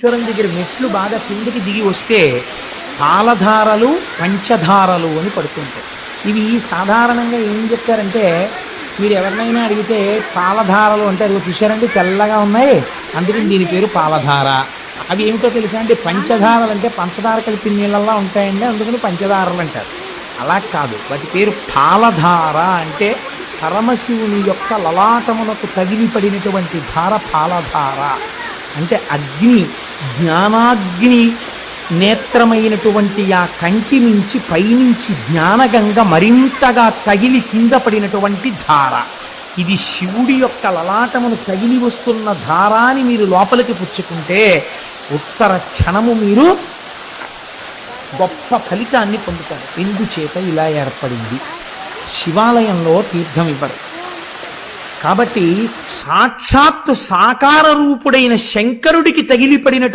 ఈశ్వరం దగ్గర మెట్లు బాగా కిందకి దిగి వస్తే పాలధారలు పంచధారలు అని పడుతుంటాయి. ఇవి సాధారణంగా ఏం చెప్తారంటే, మీరు ఎవరినైనా అడిగితే పాలధారలు అంటే అది చూశారంటే తెల్లగా ఉన్నాయి, అందుకని దీని పేరు పాలధార. అవి ఏమిటో తెలుసా అంటే, పంచధారలు అంటే పంచదార కలిపి నీళ్ళల్లా ఉంటాయండి, అందుకని పంచదారలు అంటారు. అలా కాదు, వాటి పేరు పాలధార. అంటే పరమశివుని యొక్క లలాటమునకు తగిలి పడినటువంటి ధార పాలధార. అంటే అగ్ని, జ్ఞానాగ్ని నేత్రమైనటువంటి ఆ కంటి నుంచి పైనుంచి జ్ఞానగంగ మరింతగా తగిలి కింద పడినటువంటి ధార. ఇది శివుడి యొక్క లలాటమును తగిలి వస్తున్న ధారాని మీరు లోపలికి పుచ్చుకుంటే ఉత్తర క్షణము మీరు గొప్ప ఫలితాన్ని పొందుతారు. ఎందుచేత ఇలా ఏర్పడింది? శివాలయంలో తీర్థం ఇవ్వరు కాబట్టి సాక్షాత్తు సాకార రూపుడైన శంకరుడికి తగిలిపడినటువంటి